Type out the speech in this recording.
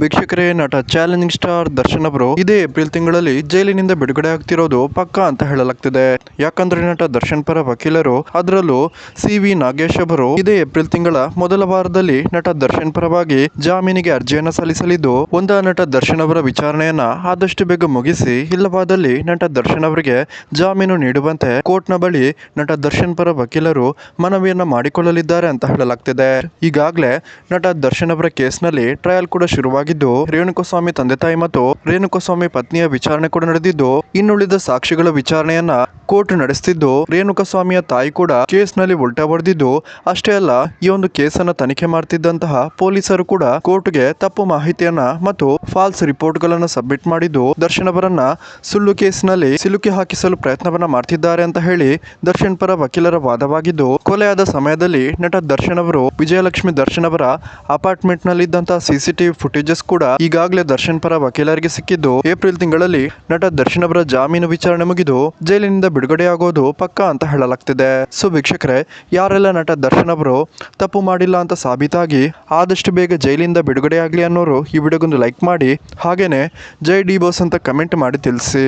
ವೀಕ್ಷಕರೇ, ನಟ challenging star Darshan ಅವರು ಇದೇ ಏಪ್ರಿಲ್ ತಿಂಗಳಲ್ಲಿ ಜೈಲಿನಿಂದ ಬಿಡುಗಡೆ ಆಗ್ತಿರೋದು ಪಕ್ಕಾ ಅಂತ ಹೇಳಲಾಗ್ತಿದೆ. ಯಾಕಂದ್ರೆ ನಟ ದರ್ಶನ್ ಪರ ವಕೀಲರು, ಅದರಲ್ಲೂ ಸಿ.ವಿ. ನಾಗೇಶ್ ಅವರು ಇದೇ ಏಪ್ರಿಲ್ ತಿಂಗಳ ಮೊದಲ ವಾರದಲ್ಲಿ ನಟ ದರ್ಶನ್ ಪರವಾಗಿ ಜಾಮೀನಿಗೆ ಅರ್ಜಿಯನ್ನ ಸಲ್ಲಿಸಲಿದ್ದು, ನಟ ದರ್ಶನ್ ಅವರ ವಿಚಾರಣೆಯನ್ನ ಆದಷ್ಟು ಬೇಗ ಮುಗಿಸಿ, ಇಲ್ಲವಾದಲ್ಲಿ ನಟ ದರ್ಶನ್ ಅವರಿಗೆ ಜಾಮೀನು ನೀಡುವಂತೆ ಕೋರ್ಟ್ನ ಬಳಿ ನಟ ದರ್ಶನ್ ಪರ ವಕೀಲರು ಮನವಿಯನ್ನ ಮಾಡಿಕೊಳ್ಳಲಿದ್ದಾರೆ ಅಂತ ಹೇಳಲಾಗ್ತಿದೆ. ಈಗಾಗಲೇ ನಟ ದರ್ಶನ್ ಅವರ ಕೇಸ್ನಲ್ಲಿ ಟ್ರಯಲ್ ಕೂಡ ಶುರುವಾಗಿದ್ದು, ರೇಣುಕಾಸ್ವಾಮಿ ತಂದೆ ತಾಯಿ ಮತ್ತು ರೇಣುಕಾಸ್ವಾಮಿ ಪತ್ನಿಯ ವಿಚಾರಣೆ ಕೂಡ ನಡೆದಿದ್ದು, ಇನ್ನುಳಿದ ಸಾಕ್ಷಿಗಳ ವಿಚಾರಣೆಯನ್ನ ಕೋರ್ಟ್ ನಡೆಸುತ್ತಿದ್ದು, ರೇಣುಕಾಸ್ವಾಮಿಯ ತಾಯಿ ಕೂಡ ಕೇಸ್ನಲ್ಲಿ ಉಲ್ಟಾ ಹೊಡೆದಿದ್ದು, ಅಷ್ಟೇ ಅಲ್ಲ, ಈ ಒಂದು ಕೇಸನ್ನ ತನಿಖೆ ಮಾಡ್ತಿದ್ದಂತಹ ಪೊಲೀಸರು ಕೂಡ ಕೋರ್ಟ್ಗೆ ತಪ್ಪು ಮಾಹಿತಿಯನ್ನ ಮತ್ತು ಫಾಲ್ಸ್ ರಿಪೋರ್ಟ್ ಗಳನ್ನ ಸಬ್ಮಿಟ್ ಮಾಡಿದ್ದು, ದರ್ಶನ್ ಅವರನ್ನ ಸುಳ್ಳು ಕೇಸ್ನಲ್ಲಿ ಸಿಲುಕಿ ಹಾಕಿಸಲು ಪ್ರಯತ್ನವನ್ನ ಮಾಡ್ತಿದ್ದಾರೆ ಅಂತ ಹೇಳಿ ದರ್ಶನ್ ಪರ ವಕೀಲರ ವಾದವಾಗಿದ್ದು, ಕೊಲೆಯಾದ ಸಮಯದಲ್ಲಿ ನಟ ದರ್ಶನ್ ಅವರು ವಿಜಯಲಕ್ಷ್ಮಿ ದರ್ಶನ್ ಅವರ ಅಪಾರ್ಟ್ಮೆಂಟ್ ನಲ್ಲಿದ್ದಂತಹ ಸಿಸಿಟಿವಿ ಫುಟೇಜಸ್ ಕೂಡ ಈಗಾಗಲೇ ದರ್ಶನ್ ಪರ ವಕೀಲರಿಗೆ ಸಿಕ್ಕಿದ್ದು, ಏಪ್ರಿಲ್ ತಿಂಗಳಲ್ಲಿ ನಟ ದರ್ಶನ್ ಅವರ ಜಾಮೀನು ವಿಚಾರಣೆ ಮುಗಿದು ಜೈಲಿನಿಂದ ಬಿಡುಗಡೆಯಾಗೋದು ಪಕ್ಕಾ ಅಂತ ಹೇಳಲಾಗ್ತಿದೆ. ಸೊ ವೀಕ್ಷಕರೇ, ಯಾರೆಲ್ಲ ನಟ ದರ್ಶನ್ ಅವರು ತಪ್ಪು ಮಾಡಿಲ್ಲ ಅಂತ ಸಾಬೀತಾಗಿ ಆದಷ್ಟು ಬೇಗ ಜೈಲಿಂದ ಬಿಡುಗಡೆಯಾಗಲಿ ಅನ್ನೋರು ಈ ವಿಡಿಯೋಗೊಂದು ಲೈಕ್ ಮಾಡಿ, ಹಾಗೇನೆ ಜೈ ಡಿ ಬಾಸ್ ಅಂತ ಕಮೆಂಟ್ ಮಾಡಿ ತಿಳಿಸಿ.